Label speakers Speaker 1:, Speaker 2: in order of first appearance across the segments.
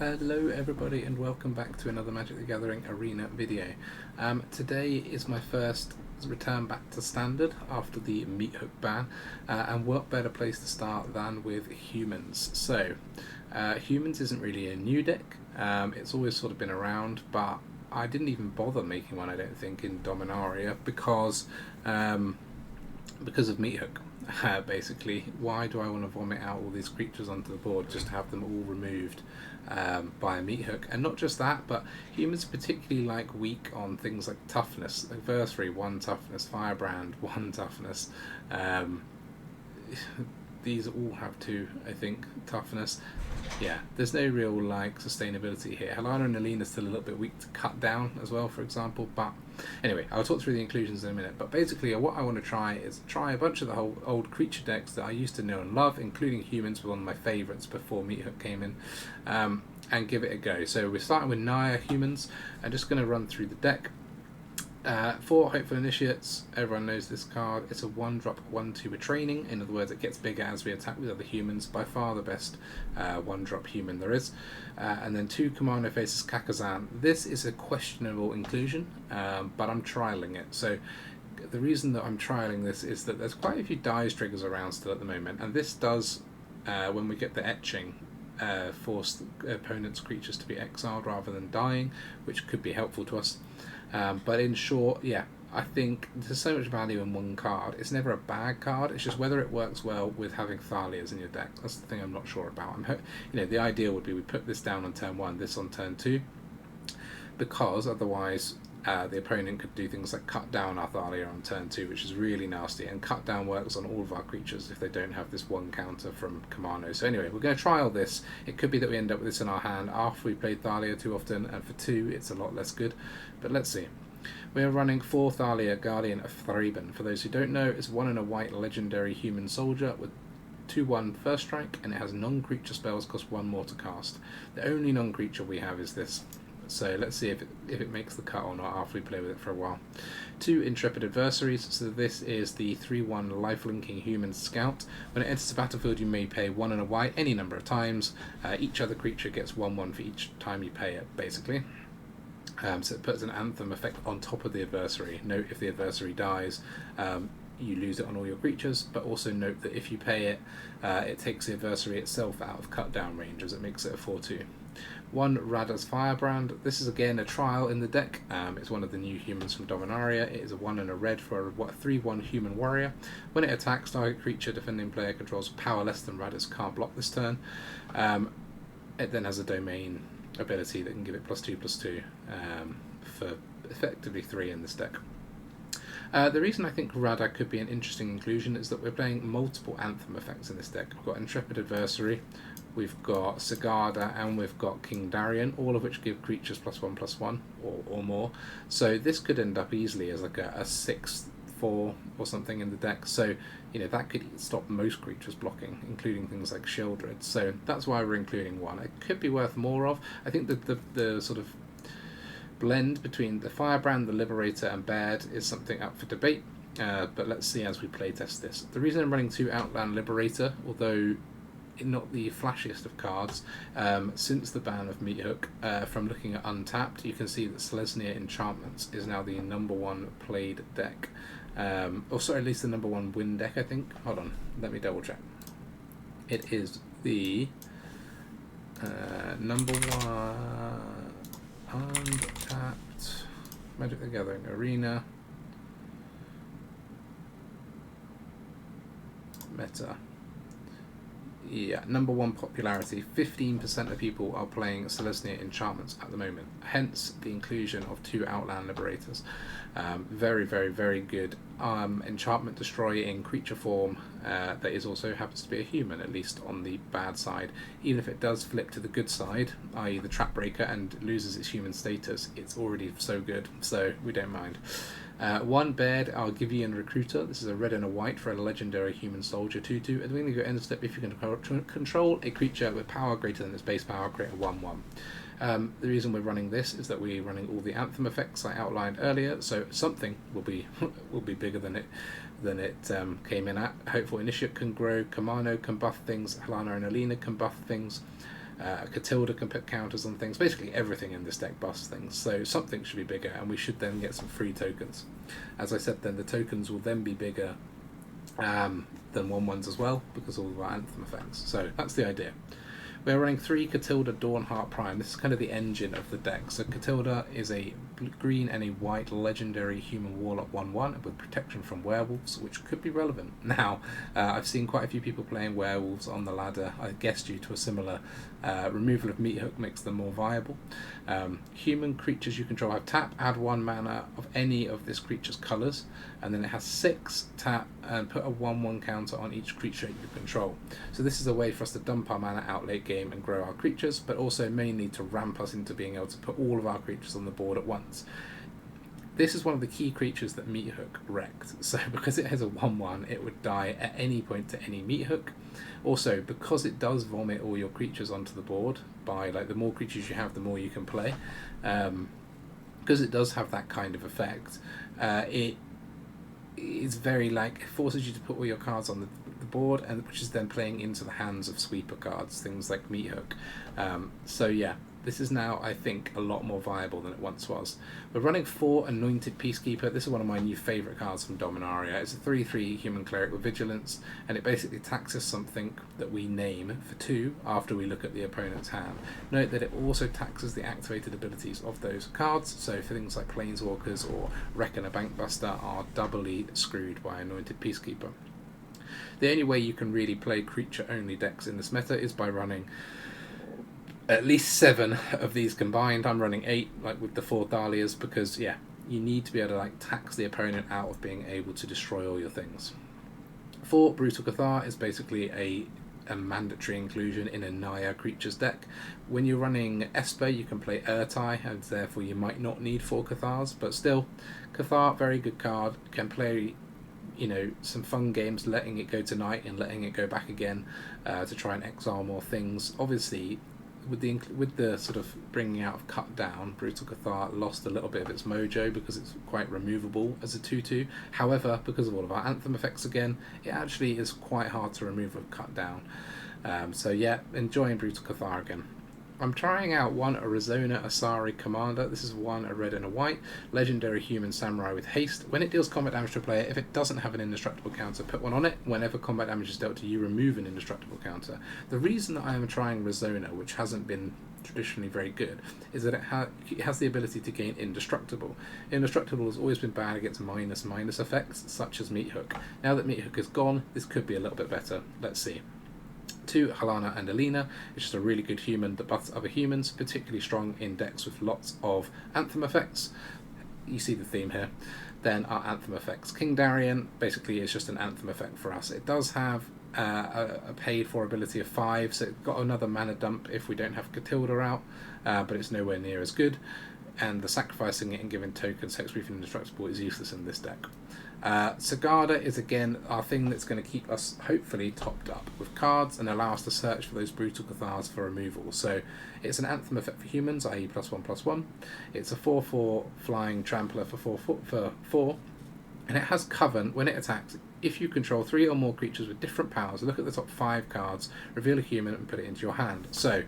Speaker 1: Hello everybody and welcome back to another Magic the Gathering Arena video. Today is my first return back to Standard after the Meathook ban, and what better place to start than with Humans. So, Humans isn't really a new deck, it's always sort of been around, but I didn't even bother making one, I don't think, in Dominaria because of Meathook. Basically, why do I want to vomit out all these creatures onto the board just to have them all removed by a Meathook? And not just that, but humans are particularly weak on things like toughness. Adversary 1 toughness, Firebrand 1 toughness. These all have 2, I think, toughness. Yeah, there's no real sustainability here. Halana and Alena are still a little bit weak to cut down as well, for example, but anyway, I'll talk through the inclusions in a minute. But basically what I want to try is a bunch of the whole old creature decks that I used to know and love, including Humans, was one of my favourites before Meathook came in, and give it a go. So we're starting with Naya Humans. I'm just going to run through the deck. 4 Hopeful Initiates, everyone knows this card. It's a 1-drop 1/2 with training. In other words, it gets bigger as we attack with other humans. By far the best 1-drop human there is. And then 2 Commando Faces Sokenzan. This is a questionable inclusion, but I'm trialling it. So the reason that I'm trialling this is that there's quite a few dice triggers around still at the moment, and this does, when we get the etching, force the opponent's creatures to be exiled rather than dying, which could be helpful to us. But in short, yeah, I think there's so much value in one card. It's never a bad card. It's just whether it works well with having Thalias in your deck. That's the thing I'm not sure about. The ideal would be we put this down on turn 1, this on turn 2, because otherwise the opponent could do things like cut down our Thalia on turn 2, which is really nasty, and cut down works on all of our creatures if they don't have this 1 counter from Commando. So anyway, we're going to trial this. It could be that we end up with this in our hand after we played Thalia too often, and for 2 it's a lot less good, but let's see. We're running 4 Thalia, Guardian of Thraben. For those who don't know, it's 1 and a white legendary human soldier with 2/1 first strike, and it has non-creature spells cost 1 more to cast. The only non-creature we have is this. So let's see if it makes the cut or not after we play with it for a while. 2 Intrepid Adversaries. So this is the 3/1 life-linking human scout. When it enters the battlefield, you may pay 1 and a white any number of times. Each other creature gets 1/1 for each time you pay it, basically. So it puts an anthem effect on top of the adversary. Note, if the adversary dies, you lose it on all your creatures, but also note that if you pay it, it takes the adversary itself out of cut down range, as it makes it a 4/2. 1 Radha's Firebrand. This is again a trial in the deck. It's one of the new humans from Dominaria. It is a 1 and a red for a 3/1 human warrior. When it attacks, target creature defending player controls power less than Radha's can't block this turn. It then has a domain ability that can give it +2/+2 for effectively 3 in this deck. The reason I think Radha could be an interesting inclusion is that we're playing multiple anthem effects in this deck. We've got Intrepid Adversary, we've got Sigarda, and we've got King Darien, all of which give creatures +1/+1 or more. So this could end up easily as a 6/4 or something in the deck. So that could stop most creatures blocking, including things like Sheoldred. So that's why we're including 1. It could be worth more of. I think that the sort of blend between the Firebrand, the Liberator, and Baird is something up for debate, but let's see as we playtest this. The reason I'm running 2 Outland Liberator, although not the flashiest of cards, since the ban of Meathook, from looking at Untapped, you can see that Selesnya Enchantments is now the #1 played deck. At least the #1 win deck, I think. Hold on, let me double check. It is the #1 Untapped Magic the Gathering Arena meta. Yeah, #1 popularity. 15% of people are playing Selesnya Enchantments at the moment, hence the inclusion of 2 Outland Liberators. Very, very, very good enchantment destroying creature form that is also happens to be a human, at least on the bad side. Even if it does flip to the good side, i.e. the trap breaker, and loses its human status, it's already so good, so we don't mind. 1 Baird, Argivian Recruiter. This is a red and a white for a legendary human soldier 2/2. At the beginning of your end step, if you can control a creature with power greater than its base power, create a 1/1. The reason we're running this is that we're running all the anthem effects I outlined earlier, so something will be bigger than it came in at. Hopeful Initiate can grow, Commando can buff things, Halana and Alena can buff things. Katilda can put counters on things. Basically everything in this deck busts things. So something should be bigger, and we should then get some free tokens. As I said, then the tokens will then be bigger than 1/1s as well, because all of our Anthem effects. So that's the idea. We're running 3 Katilda Dawnhart Prime. This is kind of the engine of the deck. So Katilda is a green and a white legendary human warlock 1/1 with protection from werewolves, which could be relevant. Now, I've seen quite a few people playing werewolves on the ladder, I guess due to a similar removal of Meathook makes them more viable. Human creatures you control have tap, add 1 mana of any of this creature's colours, and then it has 6 tap and put a 1/1 counter on each creature you control. So this is a way for us to dump our mana out late game and grow our creatures, but also mainly to ramp us into being able to put all of our creatures on the board at once. This is one of the key creatures that Meathook wrecked. So because it has a 1/1, it would die at any point to any Meathook. Also, because it does vomit all your creatures onto the board, by like the more creatures you have, the more you can play. Because it does have that kind of effect, it's very like, it forces you to put all your cards on the board, and which is then playing into the hands of sweeper cards, things like Meathook. So yeah, this is now, I think, a lot more viable than it once was. We're running 4 Anointed Peacekeeper. This is one of my new favourite cards from Dominaria. It's a 3/3 human cleric with vigilance, and it basically taxes something that we name for 2 after we look at the opponent's hand. Note that it also taxes the activated abilities of those cards, so for things like Planeswalkers or Reckon a Bankbuster are doubly screwed by Anointed Peacekeeper. The only way you can really play creature-only decks in this meta is by running at least 7 of these combined. I'm running 8, like with the 4 Thalias, because yeah, you need to be able to like tax the opponent out of being able to destroy all your things. 4 Brutal Cathar is basically a mandatory inclusion in a Naya creatures deck. When you're running Esper, you can play Urtai, and therefore you might not need 4 Cathars, but still, Cathar, very good card, can play, you know, some fun games, letting it go tonight and letting it go back again to try and exile more things. Obviously, with the sort of bringing out of Cut Down, Brutal Cathar lost a little bit of its mojo because it's quite removable as a 2/2. However, because of all of our Anthem effects again, it actually is quite hard to remove with Cut Down. So yeah, enjoying Brutal Cathar again. I'm trying out 1 Risona Asari Commander. This is 1 a red and a white legendary human samurai with haste. When it deals combat damage to a player, if it doesn't have an indestructible counter, put 1 on it. Whenever combat damage is dealt to you, remove an indestructible counter. The reason that I am trying Risona, which hasn't been traditionally very good, is that it has the ability to gain indestructible. Indestructible has always been bad against minus effects, such as Meathook. Now that Meathook is gone, this could be a little bit better. Let's see. 2 Halana and Alena. It's just a really good human that buffs other humans, particularly strong in decks with lots of Anthem effects. You see the theme here. Then our Anthem effects. King Darien basically is just an Anthem effect for us. It does have a paid for ability of 5, so it's got another mana dump if we don't have Katilda out, but it's nowhere near as good. And the sacrificing it and giving tokens hexproof and indestructible is useless in this deck. Sigarda is again our thing that's going to keep us hopefully topped up with cards and allow us to search for those Brutal Cathars for removal. So it's an Anthem effect for humans, i.e. +1/+1. It's a 4/4 flying trampler for 4, and it has Coven. When it attacks, if you control 3 or more creatures with different powers, look at the top 5 cards, reveal a human and put it into your hand. So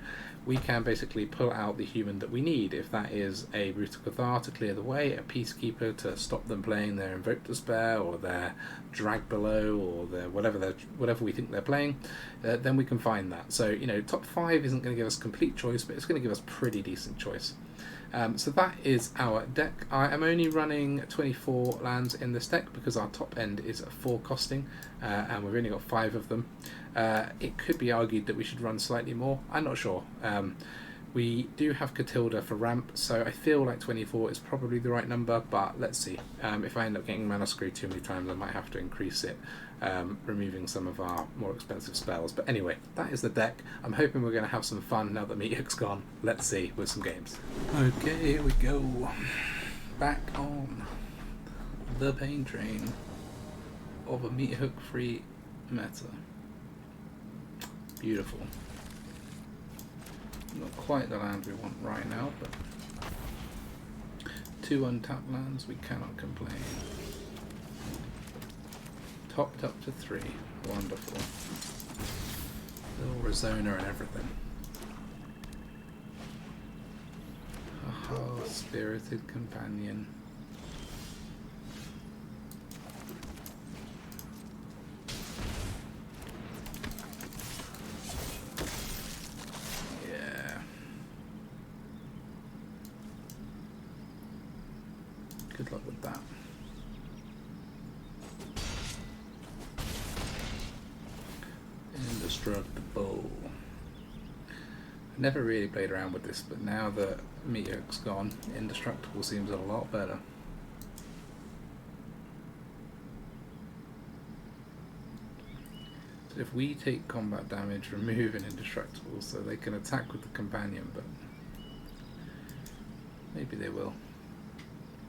Speaker 1: we can basically pull out the human that we need. If that is a Brutal Cathar to clear the way, a Peacekeeper to stop them playing their Invoke Despair or their Drag Below or their whatever we think they're playing, then we can find that. So, you know, top 5 isn't going to give us complete choice, but it's going to give us pretty decent choice. So that is our deck. I am only running 24 lands in this deck because our top end is 4 costing, and we've only got 5 of them. It could be argued that we should run slightly more. I'm not sure. We do have Katilda for ramp, so I feel like 24 is probably the right number, but let's see. If I end up getting mana screwed too many times, I might have to increase it, removing some of our more expensive spells. But anyway, that is the deck. I'm hoping we're going to have some fun now that Meathook's gone. Let's see with some games. Okay, here we go. Back on the pain train of a Meathook-free meta. Beautiful. Not quite the land we want right now, but 2 untapped lands, we cannot complain. Topped up to 3, wonderful. Little Risona and everything. Oh, Spirited Companion. Yeah. Good luck with that. Indestructible. I never really played around with this, but now that Meathook's gone, Indestructible seems a lot better. So if we take combat damage, remove an Indestructible so they can attack with the companion, but maybe they will.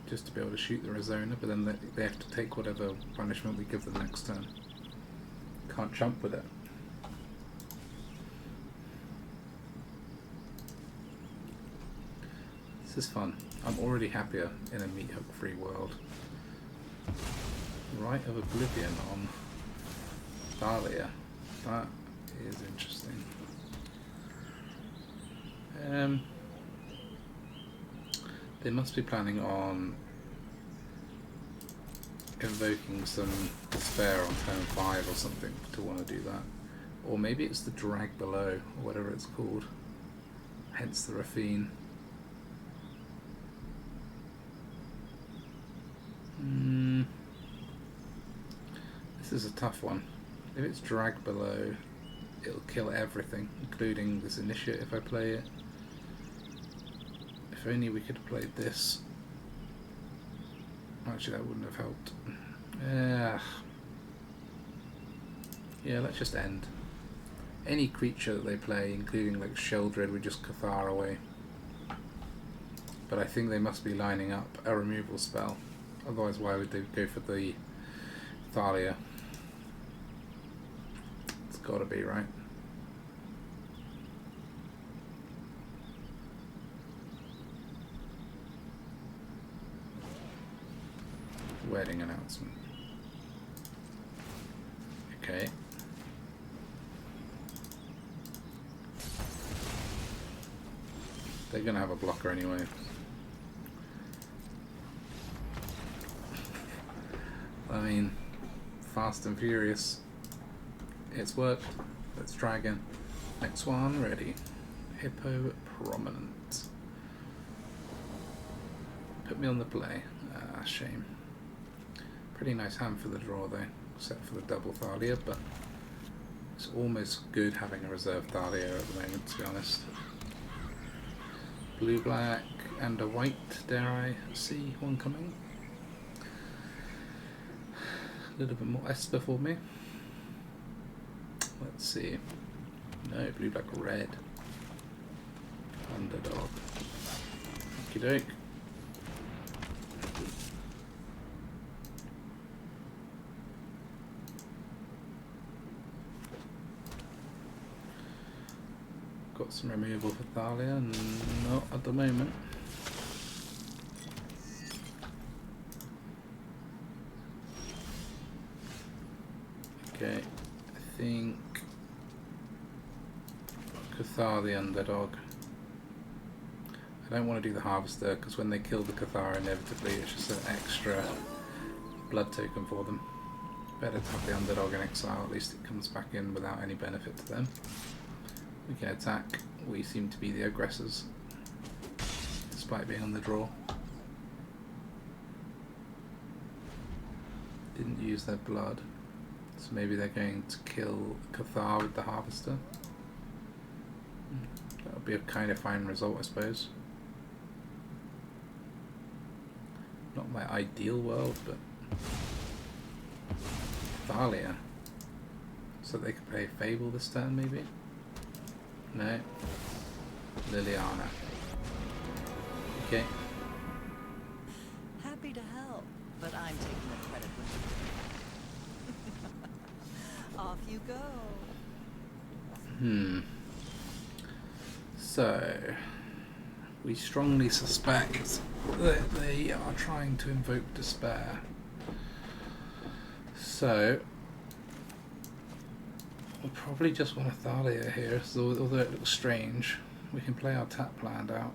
Speaker 1: Just to be able to shoot the Risona, but then they have to take whatever punishment we give them next turn. Can't jump with it. This is fun. I'm already happier in a Meathook free world. Rite of Oblivion on Thalia. That is interesting. They must be planning on invoking some despair on turn 5 or something to want to do that. Or maybe it's the Drag Below, or whatever it's called. Hence the Rafine. This is a tough one. If it's Drag Below, it'll kill everything, including this Initiate if I play it. If only we could have played this. Actually, that wouldn't have helped. Yeah, let's just end. Any creature that they play, including like Sheldred, would just Cathar away. But I think they must be lining up a removal spell. Otherwise, why would they go for the Thalia? It's gotta be, right? Wedding announcement. Okay. They're gonna have a blocker anyway. I mean, fast and furious. It's worked. Let's try again. Next one, ready. Hippo Prominent. Put me on the play. Ah, shame. Pretty nice hand for the draw though, except for the double Thalia, but it's almost good having a reserve Thalia at the moment, to be honest. Blue, black, and a white, dare I see one coming? A little bit more Esper for me. Let's see. No, blue, black, red. Underdog. Okie doke. Got some removal for Thalia, not at the moment. Okay, I think Cathar the underdog. I don't want to do the Harvester because when they kill the Cathar, inevitably it's just an extra blood token for them. Better to have the underdog in exile, at least it comes back in without any benefit to them. We can attack. We seem to be the aggressors, despite being on the draw. Didn't use their blood, so maybe they're going to kill Cathar with the Harvester. That would be a kind of fine result, I suppose. Not my ideal world, but Thalia. So they could play Fable this turn, maybe. No. Liliana. Okay.
Speaker 2: Happy to help, but I'm taking the credit with you. Off you go.
Speaker 1: So, we strongly suspect that they are trying to invoke despair. So, we'll probably just want a Thalia here, so although it looks strange, we can play our tap land out.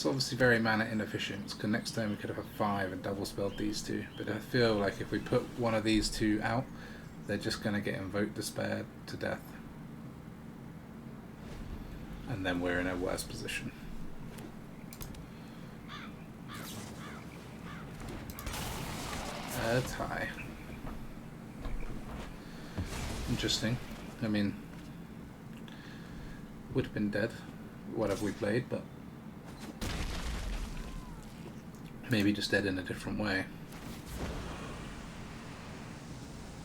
Speaker 1: It's obviously very mana inefficient, because next turn we could have had 5 and double spelled these two, but I feel like if we put one of these two out, they're just going to get Invoked Despair to death. And then we're in a worse position. A tie. Interesting. I mean, would have been dead, whatever we played, but maybe just dead in a different way.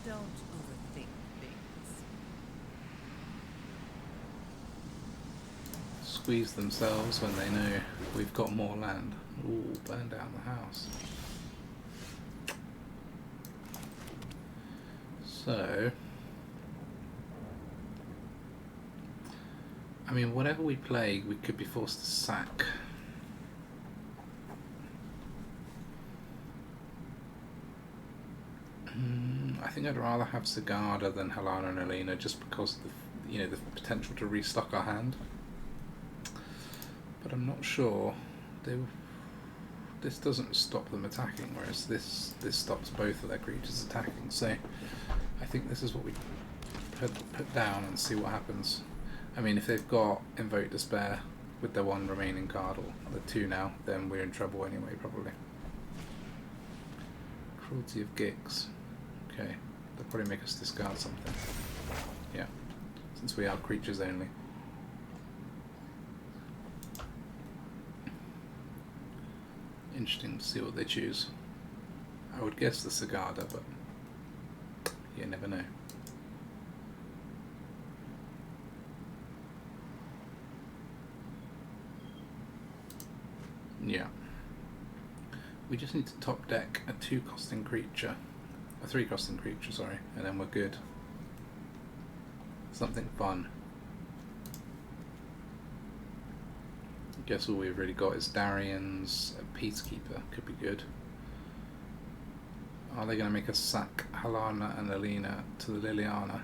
Speaker 2: Don't overthink things.
Speaker 1: Squeeze themselves when they know we've got more land. Ooh, burn down the house. So, I mean, whatever we play, we could be forced to sack. I think I'd rather have Sigarda than Halana and Alena, just because of the, the potential to restock our hand. But I'm not sure. This doesn't stop them attacking, whereas this stops both of their creatures attacking. So I think this is what we put down and see what happens. I mean, if they've got Invoke Despair with their one remaining card, or the 2 now, then we're in trouble anyway, probably. Cruelty of Gix. Okay, they'll probably make us discard something. Yeah, since we are creatures only. Interesting to see what they choose. I would guess the Sigarda, but you never know. Yeah. We just need to top deck a 2-costing creature. A 3-costing creature, sorry, and then we're good. Something fun. I guess all we've really got is Darien's Peacekeeper. Could be good. Are they going to make us sack Halana and Alena to the Liliana?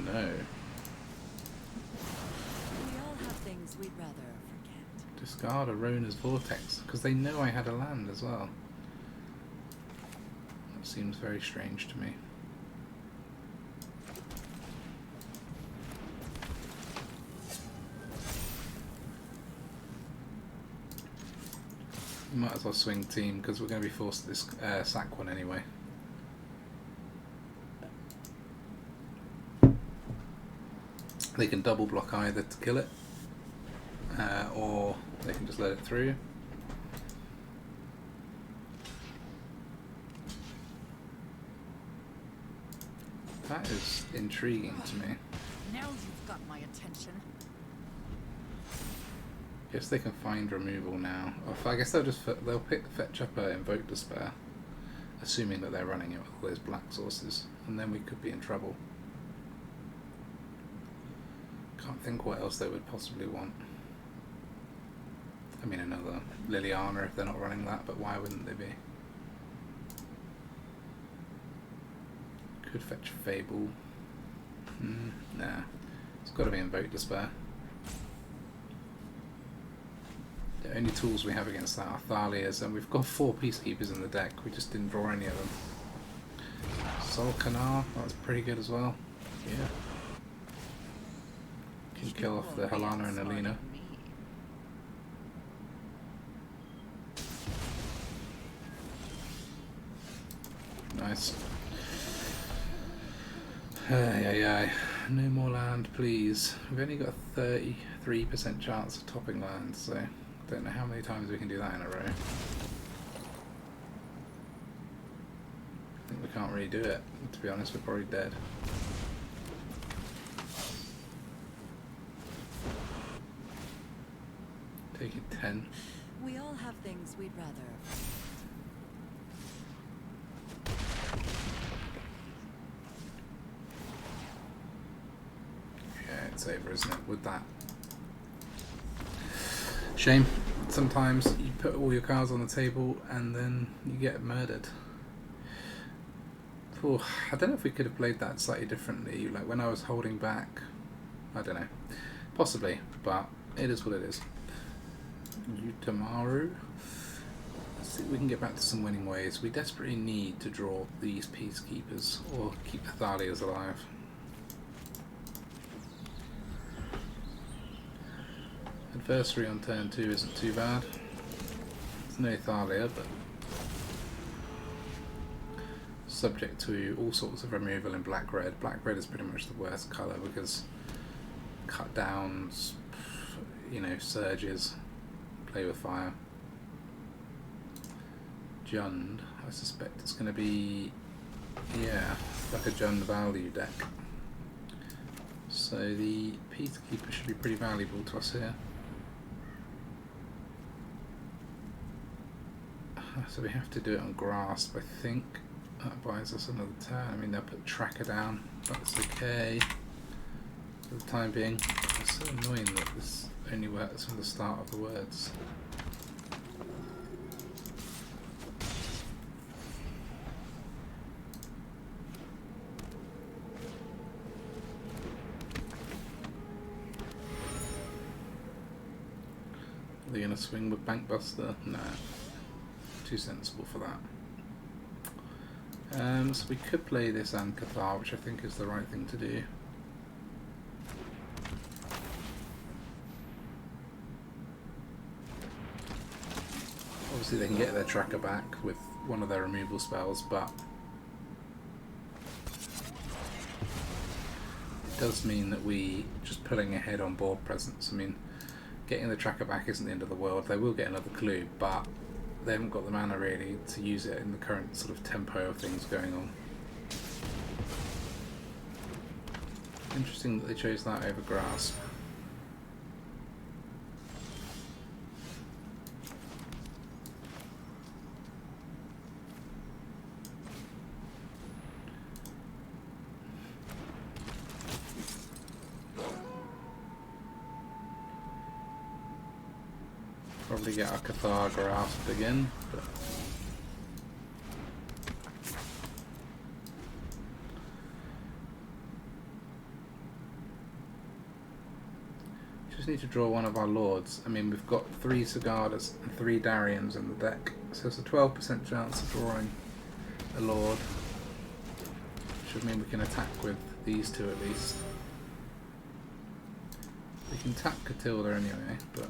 Speaker 1: No.
Speaker 2: We all have things we'd rather forget.
Speaker 1: Discard a Rona's Vortex, because they know I had a land as well. That seems very strange to me. We might as well swing team, because we're going to be forced to sack one anyway. They can double block either to kill it, or they can just let it through. That is intriguing to me.
Speaker 2: Now you've got my attention.
Speaker 1: Guess they can find removal now. Or I guess they'll fetch up a Invoke Despair, assuming that they're running it with all those black sources, and then we could be in trouble. Can't think what else they would possibly want. I mean, another Liliana if they're not running that, but why wouldn't they be? Could fetch Fable. Nah, it's got to be Invoke Despair. The only tools we have against that are Thalia's, and we've got 4 Peacekeepers in the deck. We just didn't draw any of them. Brutal Cathar, that's pretty good as well. Yeah. Can kill off the Halana and Alena. Nice. No more land, please. We've only got a 33% chance of topping land, so I don't know how many times we can do that in a row. I think we can't really do it. To be honest, we're probably dead. Take it 10.
Speaker 2: We all have things we'd rather.
Speaker 1: Yeah, it's over, isn't it? With that. Shame. Sometimes you put all your cards on the table and then you get murdered. Ooh, I don't know if we could have played that slightly differently, like when I was holding back. I don't know. Possibly, but it is what it is. Utamaru. Let's see if we can get back to some winning ways. We desperately need to draw these Peacekeepers or keep the Thalias alive. Adversary on turn 2 isn't too bad. There's no Thalia, but subject to all sorts of removal in black-red. Black-red is pretty much the worst colour because cut downs, you know, surges, play with fire. Jund, I suspect it's going to be, yeah, like a Jund value deck. So the Peacekeeper should be pretty valuable to us here. So we have to do it on Grasp, I think. That buys us another turn. I mean, they'll put Tracker down, but it's okay for the time being. It's so annoying that this only works from the start of the words. Are they going to swing with Bankbuster? No. Too sensible for that. So we could play this and Cathar, which I think is the right thing to do. Obviously they can get their tracker back with one of their removal spells, but it does mean that we just pulling ahead on board presence. I mean, getting the tracker back isn't the end of the world. They will get another clue, but they haven't got the mana really to use it in the current sort of tempo of things going on. Interesting that they chose that over Grasp. Probably get our Cathar Grasp again, but just need to draw one of our lords. I mean, we've got 3 Sigardas and 3 Dariens in the deck, so it's a 12% chance of drawing a lord. Should mean we can attack with these 2 at least. We can tap Katilda anyway, but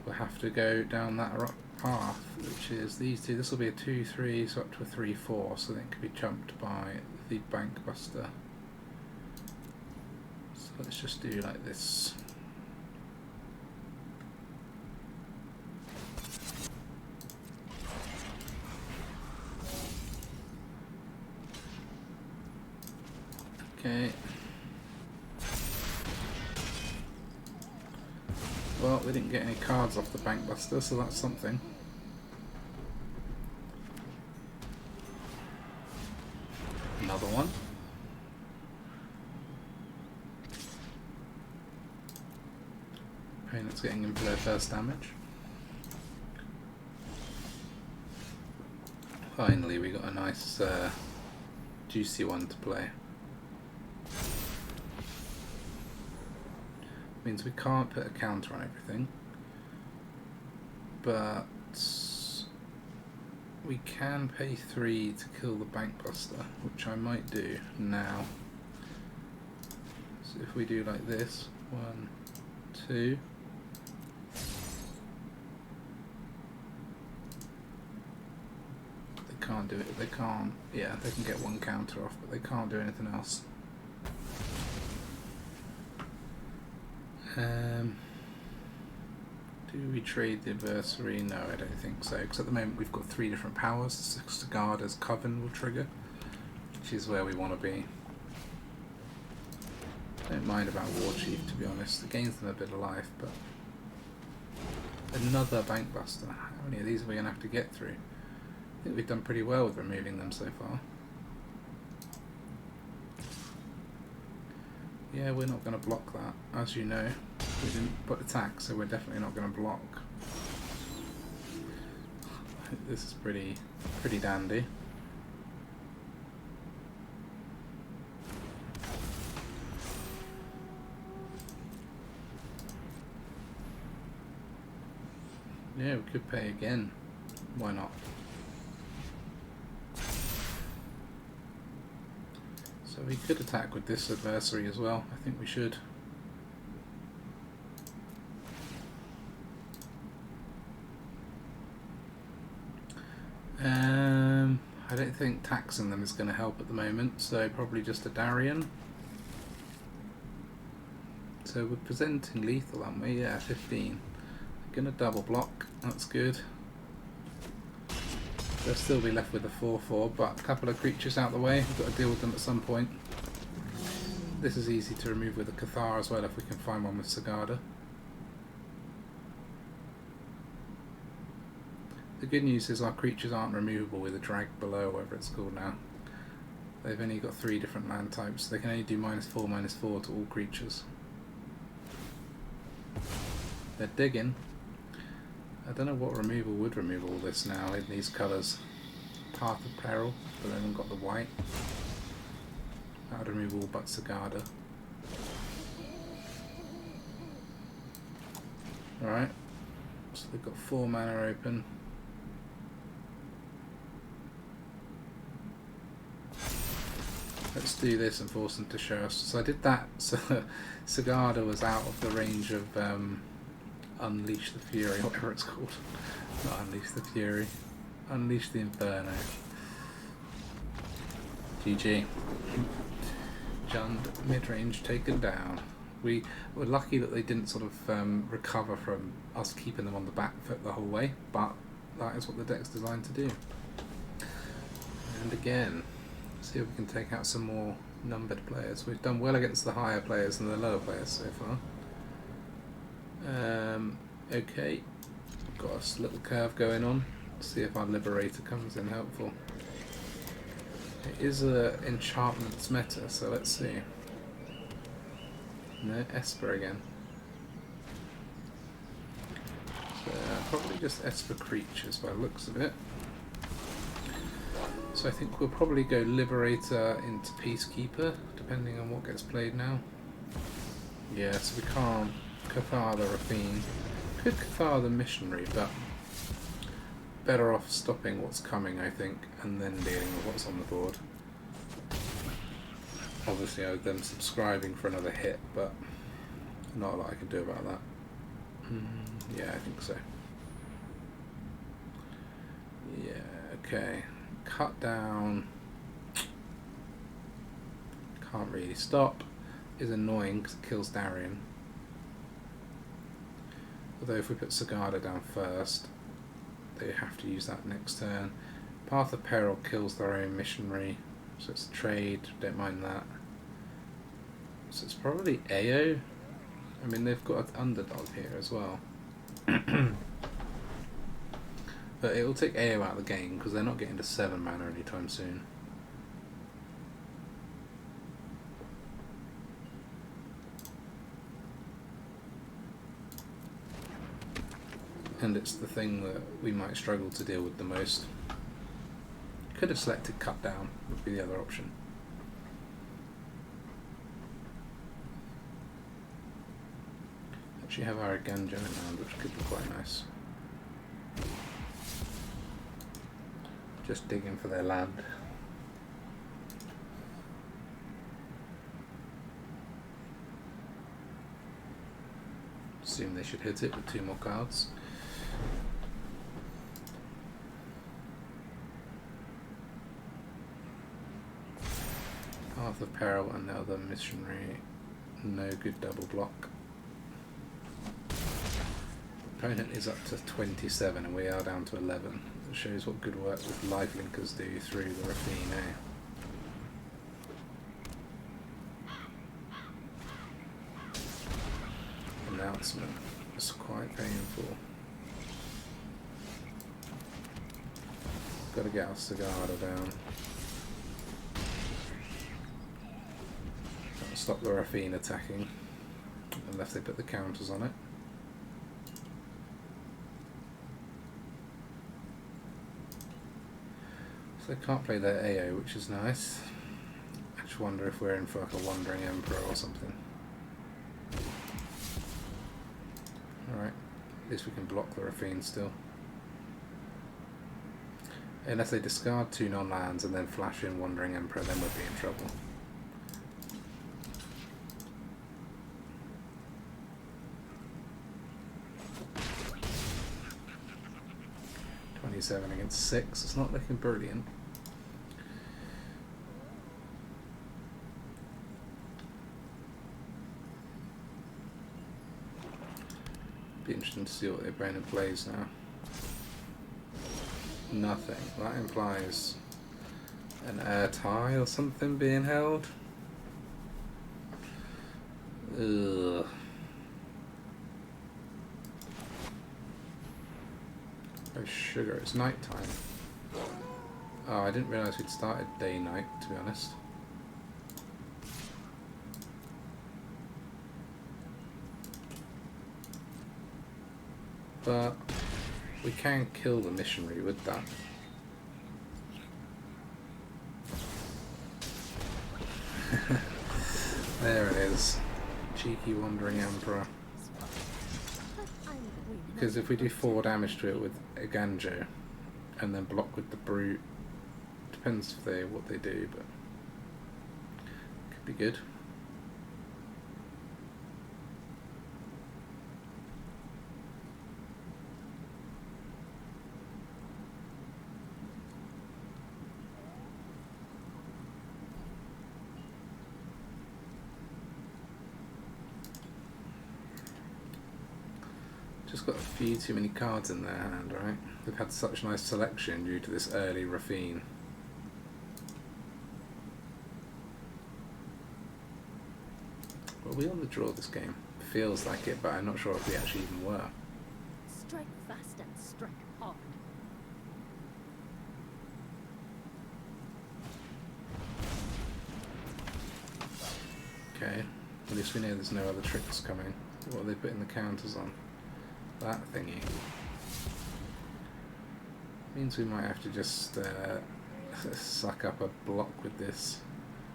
Speaker 1: we'll have to go down that path, which is these 2. This will be a 2-3, so up to a 3-4, so then it can be chumped by the Bankbuster. So let's just do like this. Okay. Well, we didn't get any cards off the Bankbuster, so that's something. Another one. Opponent's getting in for their first damage. Finally, we got a nice, juicy one to play. Means we can't put a counter on everything, but we can pay 3 to kill the Bankbuster, which I might do now. So if we do like this, 1, 2. They can't do it, they can't, yeah, they can get 1 counter off, but they can't do anything else. Do we trade the adversary? No, I don't think so, because at the moment we've got 3 different powers. Sigarda's Coven will trigger, which is where we want to be. Don't mind about War Chief, to be honest. It gains them a bit of life, but another Bankbuster. How many of these are we going to have to get through? I think we've done pretty well with removing them so far. Yeah, we're not going to block that, as you know. We didn't put attack, so we're definitely not going to block. This is pretty dandy. Yeah, we could pay again. Why not? So we could attack with this adversary as well. I think we should. I don't think taxing them is going to help at the moment, so probably just a Darien. So we're presenting lethal, aren't we? Yeah, 15. Gonna double block, that's good. They'll still be left with a 4/4, but a couple of creatures out the way. We've got to deal with them at some point. This is easy to remove with a Cathar as well if we can find one with Sigarda. The good news is our creatures aren't removable with a drag below, whatever it's called now. They've only got 3 different land types. They can only do -4/-4 to all creatures. They're digging. I don't know what removal would remove all this now in these colours. Path of Peril, but they haven't got the white. That would remove all but Sigarda. Alright, so they've got 4 mana open. Let's do this and force them to show us. So I did that, so Sigarda was out of the range of Unleash the Fury, whatever it's called. Not Unleash the Fury. Unleash the Inferno. GG. Jund mid-range taken down. We were lucky that they didn't sort of recover from us keeping them on the back foot the whole way, but that is what the deck's designed to do. And again, see if we can take out some more numbered players. We've done well against the higher players than the lower players so far. Okay, got a little curve going on. See if our Liberator comes in helpful. It is a enchantments meta, so let's see. No, Esper again. So, probably just Esper creatures by the looks of it. So I think we'll probably go Liberator into Peacekeeper, depending on what gets played now. Yeah, so we can't Cathar the Rafine. Could Cathar the Missionary, but better off stopping what's coming, I think, and then dealing with what's on the board. Obviously, I owe them subscribing for another hit, but not a lot I can do about that. Yeah, I think so. Yeah, okay. Cut down. Can't really stop. Is annoying because it kills Darien. Although if we put Sigarda down first, they have to use that next turn. Path of Peril kills their own missionary, so it's a trade, don't mind that. So it's probably AO. I mean, they've got an underdog here as well. But it will take AO out of the game because they're not getting to 7 mana anytime soon. And it's the thing that we might struggle to deal with the most. Could have selected Cut Down, would be the other option. Actually have our Eiganjo in hand, which could be quite nice. Just digging for their land. Assume they should hit it with 2 more cards. Path of Peril, another missionary. No good double block. Opponent is up to 27 and we are down to 11. It shows what good work with Lifelinkers do through the Rafine, eh? Announcement. It's quite painful. Gotta get our Sigarda down. That'll stop the Rafine attacking, unless they put the counters on it. So they can't play their AO, which is nice. I just wonder if we're in for like a Wandering Emperor or something. Alright, at least we can block the Rafine still. Unless they discard 2 non-lands and then flash in Wandering Emperor, then we'll be in trouble. .27 against 6, it's not looking brilliant. Be interesting to see what their opponent plays now. Nothing. That implies an air tie or something being held. Ugh. Oh sugar, it's night time. Oh, I didn't realise we'd started day-night, to be honest. But we can kill the missionary with that. There it is. Cheeky Wandering Emperor. Because if we do 4 damage to it with Eiganjo and then block with the Brute, depends if they what they do, but could be good. Just got a few too many cards in their hand, right? They've had such nice selection due to this early Rafine. Were we on the draw this game? Feels like it, but I'm not sure if we actually even were.
Speaker 3: Strike fast and strike hard.
Speaker 1: Okay, at least we know there's no other tricks coming. What are they putting the counters on? That thingy. Means we might have to just suck up a block with this.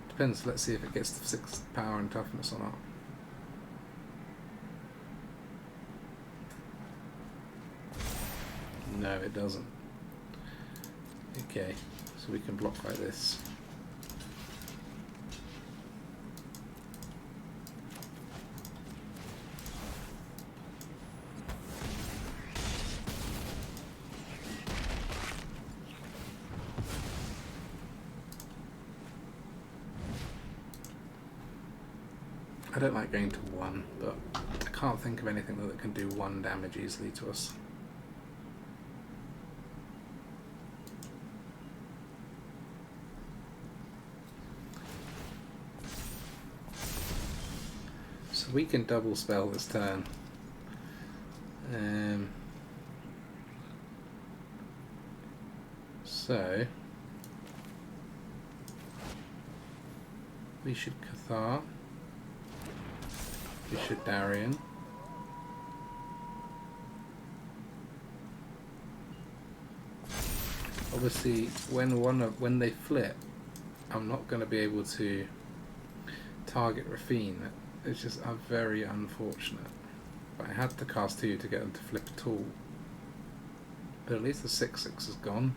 Speaker 1: Depends, let's see if it gets to 6 power and toughness or not. No, it doesn't. Okay, so we can block like this. I don't like going to 1, but I can't think of anything that can do 1 damage easily to us. So we can double spell this turn. So we should Cathar. We should Darien. Obviously, when they flip, I'm not going to be able to target Rafine. It's just very unfortunate. But I had to cast 2 to get them to flip at all. But at least the 6/6 is gone.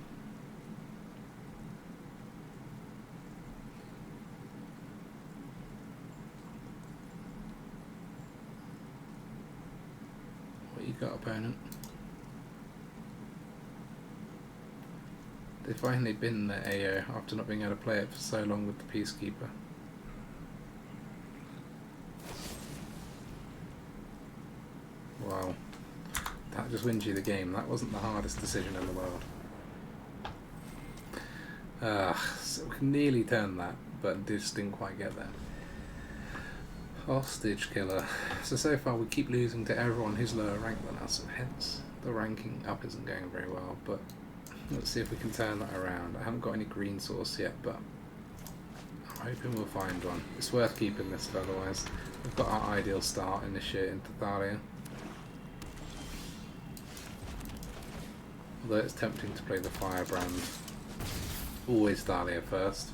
Speaker 1: You got, opponent? They finally bin the AO after not being able to play it for so long with the Peacekeeper. Wow, that just wins you the game. That wasn't the hardest decision in the world. So we nearly turned that, but just didn't quite get there. Hostage killer. So far we keep losing to everyone who's lower ranked than us, and hence the ranking up isn't going very well, but let's see if we can turn that around. I haven't got any green source yet, but I'm hoping we'll find one. It's worth keeping this, otherwise we've got our ideal start initiate into Thalia. Although it's tempting to play the Firebrand. Always Thalia first.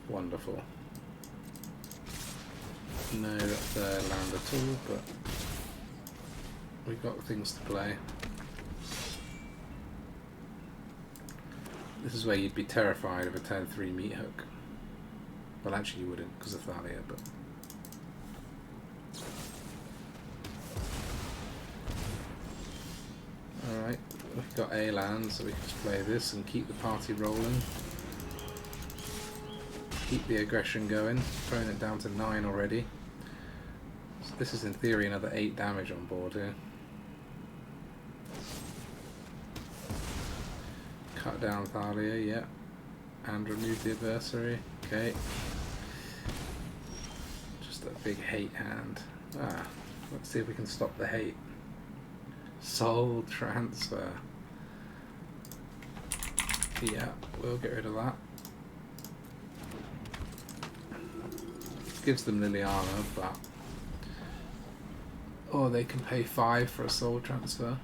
Speaker 1: Wonderful. No land at all, but we've got things to play. This is where you'd be terrified of a turn 3 Meathook. Well, actually you wouldn't because of Thalia, but... Alright, we've got a land, so we can just play this and keep the party rolling. Keep the aggression going, throwing it down to 9 already. So this is in theory another 8 damage on board here. Cut down Thalia, yeah. And remove the adversary, okay. Just a big hate hand. Ah, let's see if we can stop the hate. Soul transfer. Yeah, we'll get rid of that. Gives them Liliana, but... Or they can pay 5 for a soul transfer.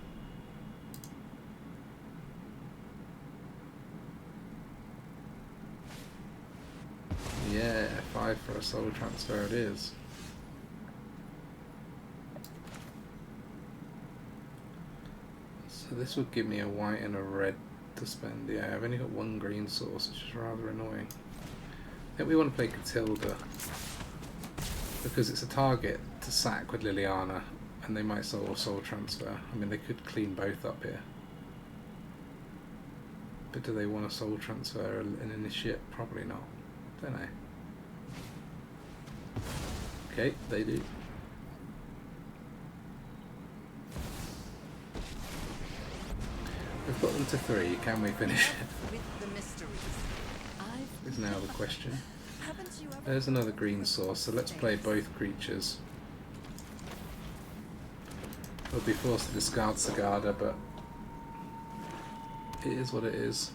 Speaker 1: Yeah, 5 for a soul transfer it is. So this would give me a white and a red to spend. Yeah, I've only got 1 green source, which is rather annoying. I think we want to play Katilda because it's a target to sack with Liliana, and they might soul transfer. I mean, they could clean both up here. But do they want to soul transfer an initiate? Probably not. Don't know. Okay, they do. We've got them to 3. Can we finish it?
Speaker 2: With the mysteries.
Speaker 1: Is now the question.
Speaker 2: Haven't you ever
Speaker 1: There's another green source, so let's play both creatures. We'll be forced to discard Sigarda, but it is what it is.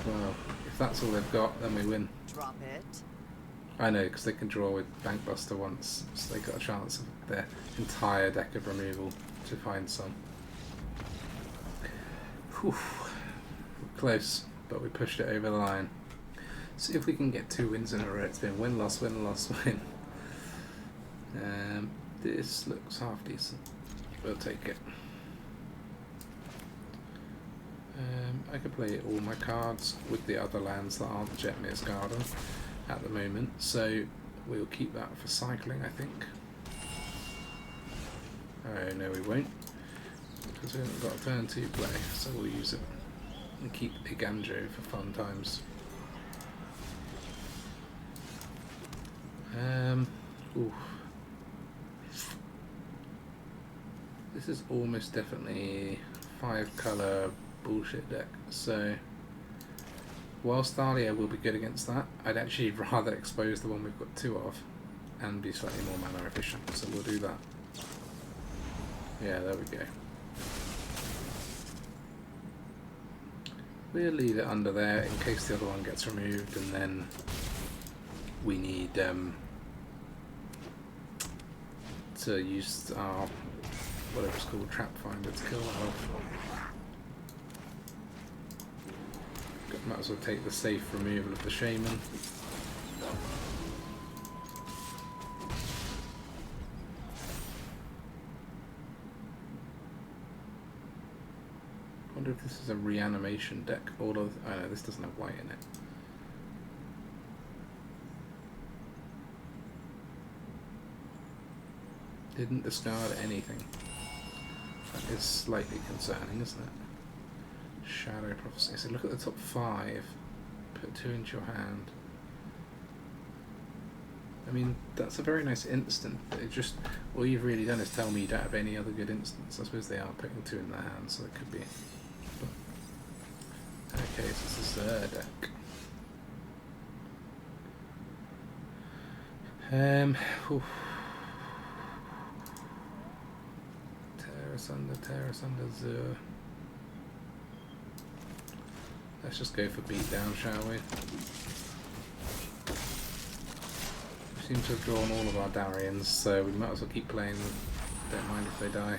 Speaker 1: Well, if that's all they've got, then we win.
Speaker 2: drop it?
Speaker 1: I know, because they can draw with Bankbuster once, so they got a chance of their entire deck of removal to find some. Whew. Close, but we pushed it over the line. See if we can get 2 wins in a row. It's been win, loss, win, loss, win. This looks half decent. We'll take it. I could play all my cards with the other lands that aren't Jetmir's Garden at the moment, so we'll keep that for cycling, I think. Oh no, we won't, because we haven't got a turn 2 play, so we'll use it and keep Eiganjo for fun times. Ooh. This is almost definitely 5-colour bullshit deck, so whilst Thalia will be good against that, I'd actually rather expose the one we've got 2 of and be slightly more mana efficient, so we'll do that. Yeah, there we go. We'll leave it under there in case the other one gets removed, and then we need to use our whatever it's called, Trap Finder, to kill that off. Might as well take the safe removal of the Shaman. I wonder if this is a reanimation deck. All of, oh no, this doesn't have white in it. Didn't discard anything. That is slightly concerning, isn't it? Shadow Prophecy. So look at the top 5. Put 2 into your hand. I mean, that's a very nice instant. It just, all you've really done is tell me you don't have any other good instants. I suppose they are putting 2 in their hand, so it could be. But, okay, so this is their deck. Oof. Tear asunder, Zur. Let's just go for beatdown, shall we? We seem to have drawn all of our Dariens, so we might as well keep playing them. Don't mind if they die.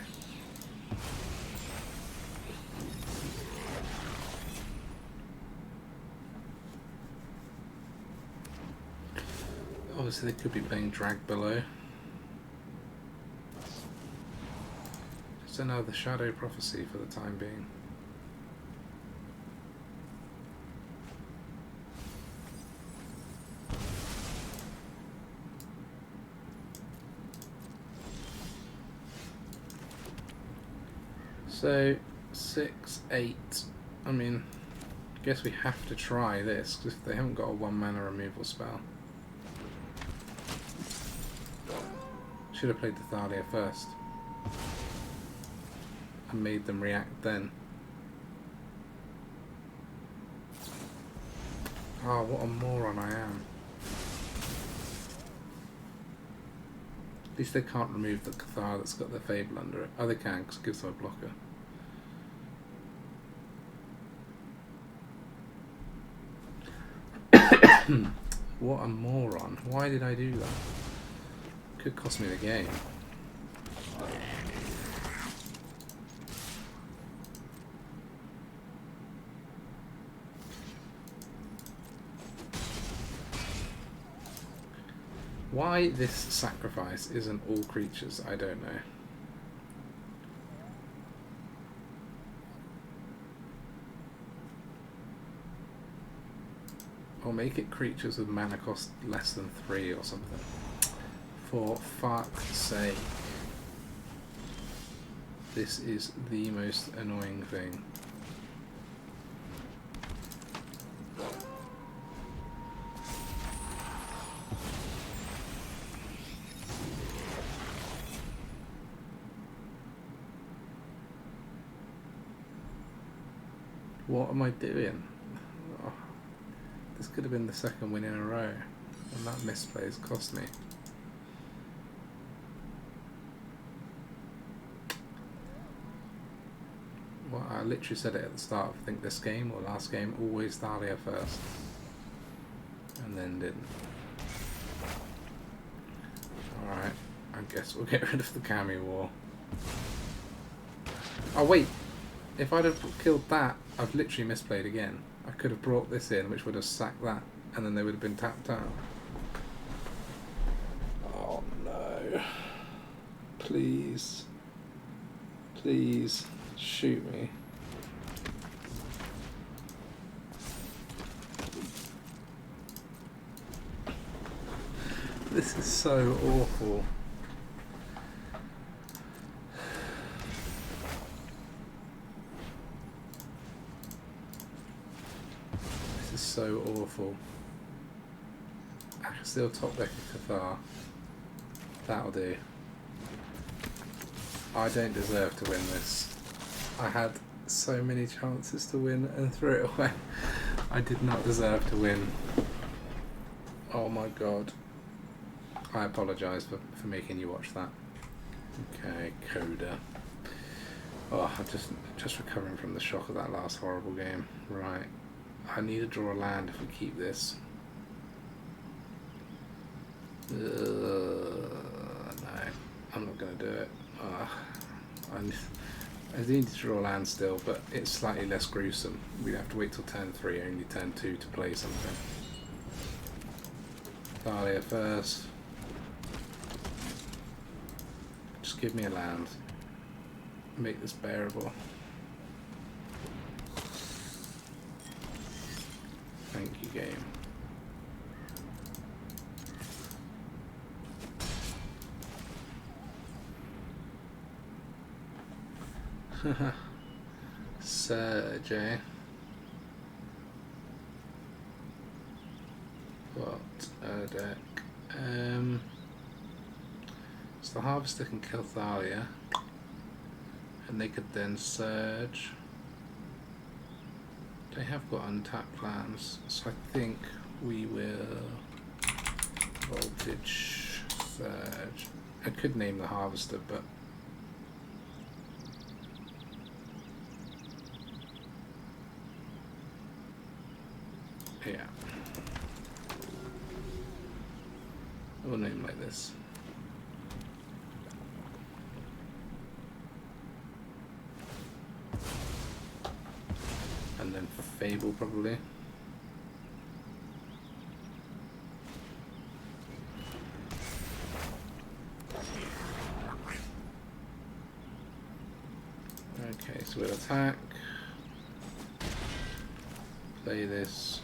Speaker 1: Obviously they could be playing Drag Below. Just another Shadow Prophecy for the time being. So 6, 8. I mean, I guess we have to try this because they haven't got a 1 mana removal spell. Should have played the Thalia first and made them react then. Oh, what a moron I am. At least they can't remove the Cathar that's got the Fable under it. Oh, they can because it gives them a blocker. What a moron. Why did I do that? Could cost me the game. Why this sacrifice isn't all creatures, I don't know. Or make it creatures with mana cost less than 3 or something. For fuck's sake. This is the most annoying thing. What am I doing? Oh, this could have been the second win in a row, and that misplay has cost me. Well, I literally said it at the start of I think this game or last game, always Thalia first, and then didn't. Alright, I guess we'll get rid of the Kami War. Oh wait, if I'd have killed that, I've literally misplayed again. I could have brought this in, which would have sacked that, and then they would have been tapped out. Oh no. Please. Please. Shoot me. This is so awful. This is so awful. I can still top deck a Cathar. That'll do. I don't deserve to win this. I had so many chances to win and threw it away. I did not deserve to win. Oh my god. I apologise for making you watch that. Okay, Coda. Oh, I'm just recovering from the shock of that last horrible game. Right. I need to draw a land if we keep this. No, I'm not going to do it. I need to draw land still, but it's slightly less gruesome. We'd have to wait till turn 3, only turn 2 to play something. Thalia first. Just give me a land. Make this bearable. Thank you, game. Surge, eh? What a deck. So the Harvester can kill Thalia, and they could then surge. They have got untapped lands, so I think we will Voltage Surge. I could name the Harvester, but yeah. We'll name like this. And then Fable probably. So we'll attack. Play this.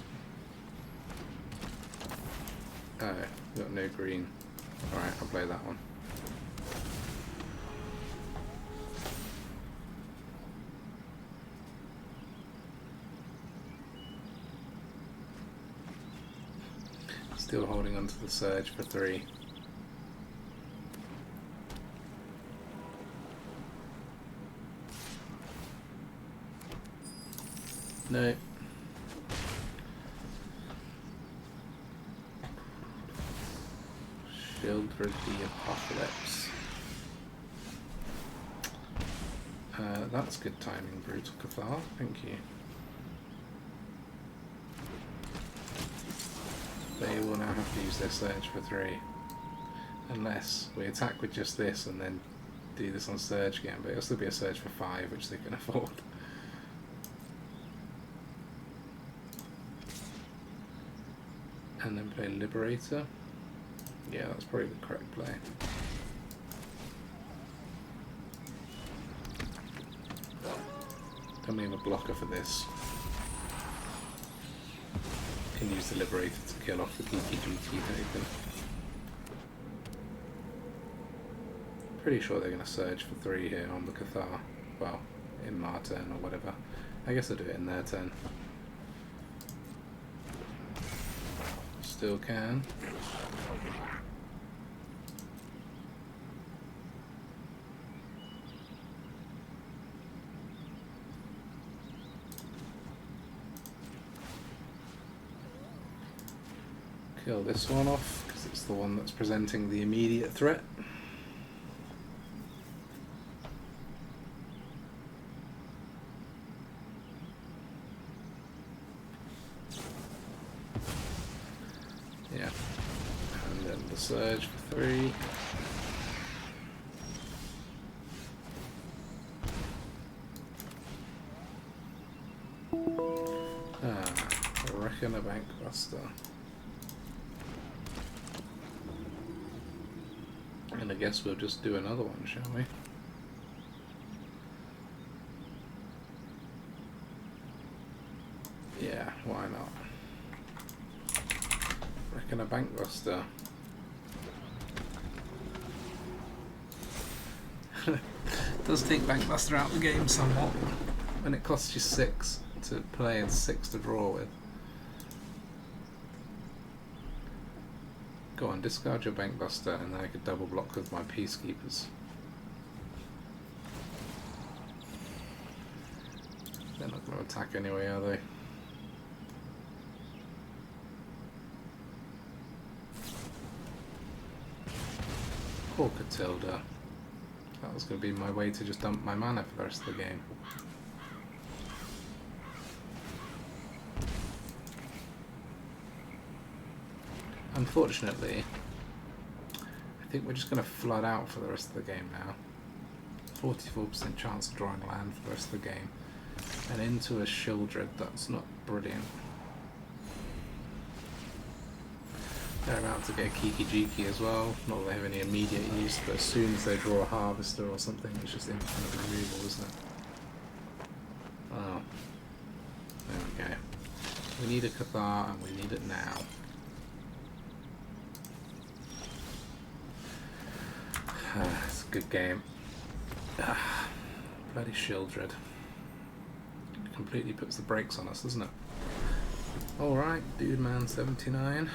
Speaker 1: Oh, we've got no green. Alright, I'll play that one. Still holding onto the surge for 3. No. Shield for the Apocalypse. That's good timing, Brutal Cathar. Thank you. They will now have to use their surge for 3. Unless we attack with just this and then do this on surge again, but it'll still be a surge for 5, which they can afford. And then play Liberator. Yeah, that's probably the correct play. Don't we have a blocker for this? Can use the Liberator to kill off the PTGT token. Pretty sure they're going to surge for 3 here on the Cathar. Well, in my turn or whatever. I guess I'll do it in their turn. Still can. Kill this one off, because it's the one that's presenting the immediate threat. Yeah. And then the surge for 3. I reckon a Bankbuster. And I guess we'll just do another one, shall we? Yeah, why not? Reckon a Bankbuster. Does take Bankbuster out of the game somewhat. And it costs you 6 to play and 6 to draw with. Go on, discard your Bankbuster and then I could double block with my Peacekeepers. They're not going to attack anyway, are they? Poor Katilda. That was going to be my way to just dump my mana for the rest of the game. Unfortunately, I think we're just going to flood out for the rest of the game now. 44% chance of drawing land for the rest of the game. And into a Shieldred, that's not brilliant. They're about to get Kiki-Jiki as well. Not that they have any immediate use, but as soon as they draw a Harvester or something, it's just infinite removal, isn't it? Oh. There we go. We need a Cathar and we need it now. It's a good game. Bloody Shieldred. Completely puts the brakes on us, doesn't it? Alright, Dude Man 79.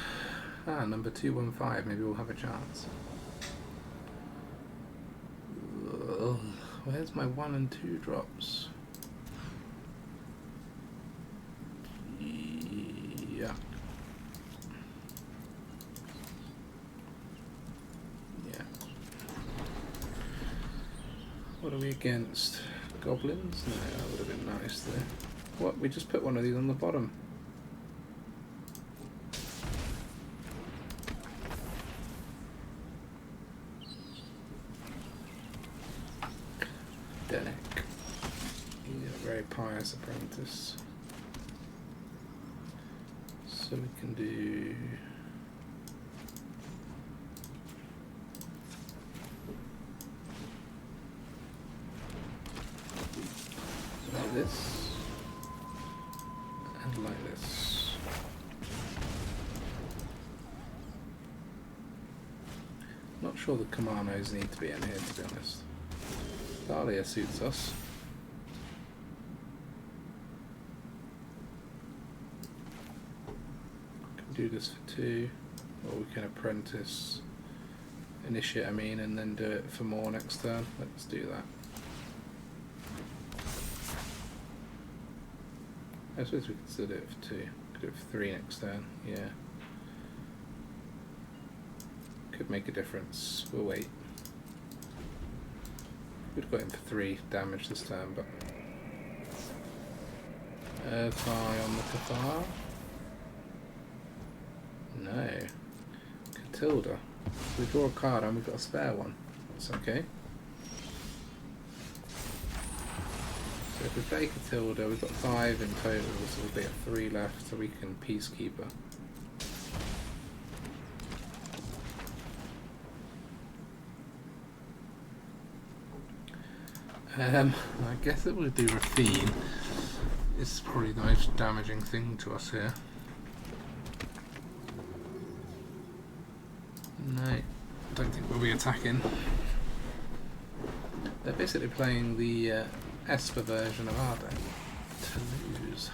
Speaker 1: Number 215, maybe we'll have a chance. Ugh, where's my 1 and 2 drops? Yeah. What are we against? Goblins? No, that would have been nice there. What? We just put one of these on the bottom. Deck. He's a very pious apprentice. So we can do... this. And like this. Not sure the Commandos need to be in here, to be honest. Thalia suits us. We can do this for 2, or we can apprentice, initiate I mean, and then do it for more next turn. Let's do that. I suppose we could still do it for 2. Could do it for 3 next turn, yeah. Could make a difference. We'll wait. We'd got him for 3 damage this turn, but Earth Eye on the Cathar. No. Katilda. We draw a card and we've got a spare one. That's okay. So if we play Katilda, we've got 5 in total, so we'll be at 3 left, so we can Peacekeeper. I guess it would do Rafine. It's probably the most damaging thing to us here. No, I don't think we'll be attacking. They're basically playing the Esper version of Arda to lose.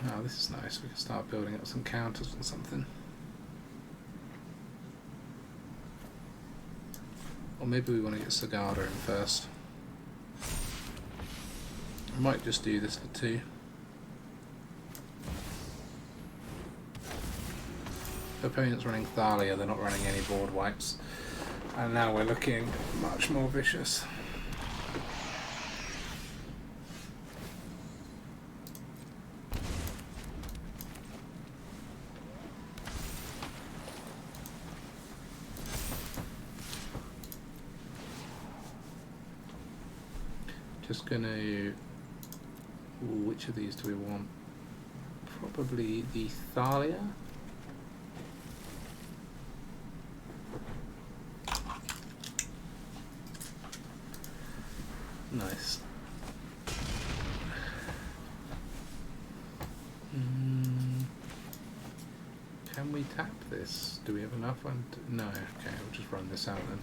Speaker 1: Oh, this is nice. We can start building up some counters or something. Or maybe we want to get Sigarda in first. I might just do this for 2. The opponent's running Thalia, they're not running any board wipes. And now we're looking much more vicious. Just gonna... which of these do we want? Probably the Thalia. Nice. Can we tap this? Do we have enough? No. Okay, we'll just run this out then.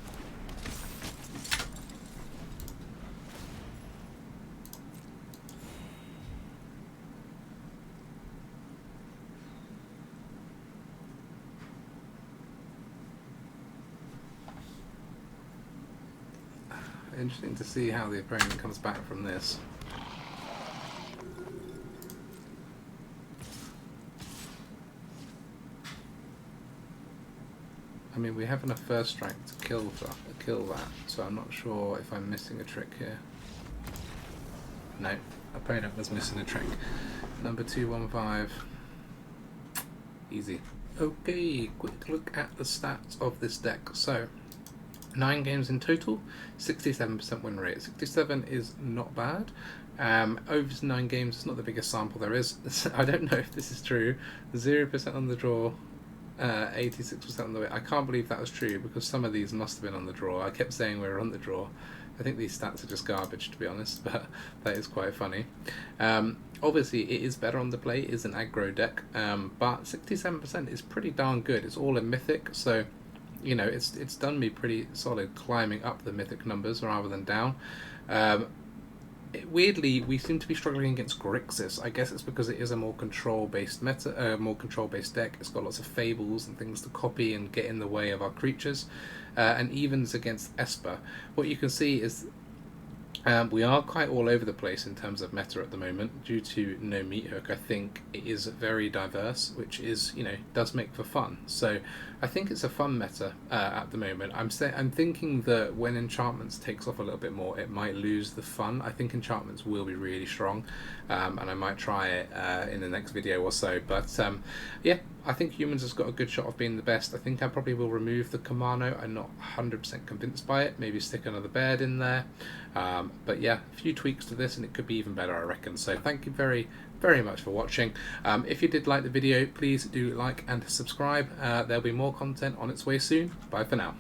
Speaker 1: Interesting to see how the opponent comes back from this. I mean, we have enough first strike to kill that, so I'm not sure if I'm missing a trick here. No, opponent was missing a trick. Number 215. Easy. Okay, quick look at the stats of this deck. So, 9 games in total, 67% win rate. 67 is not bad. Over 9 games, it's not the biggest sample there is. I don't know if this is true. 0% on the draw, 86% on the win. I can't believe that was true because some of these must have been on the draw. I kept saying we were on the draw. I think these stats are just garbage, to be honest, but that is quite funny. Obviously, it is better on the play. It is an aggro deck, but 67% is pretty darn good. It's all in Mythic, so you know, it's done me pretty solid climbing up the Mythic numbers rather than down. Weirdly, we seem to be struggling against Grixis. I guess it's because it is a more control-based meta, more control-based deck. It's got lots of fables and things to copy and get in the way of our creatures, and evens against Esper. What you can see is we are quite all over the place in terms of meta at the moment due to no Meathook. I think it is very diverse, which is, you know, does make for fun. So I think it's a fun meta at the moment. I'm thinking that when Enchantments takes off a little bit more, it might lose the fun. I think Enchantments will be really strong, and I might try it in the next video or so. But yeah, I think Humans has got a good shot of being the best. I think I probably will remove the Kamano. I'm not 100% convinced by it. Maybe stick another Baird in there. But yeah, a few tweaks to this and it could be even better, I reckon. So thank you very much for watching. If you did like the video, please do like and subscribe. There'll be more content on its way soon. Bye for now.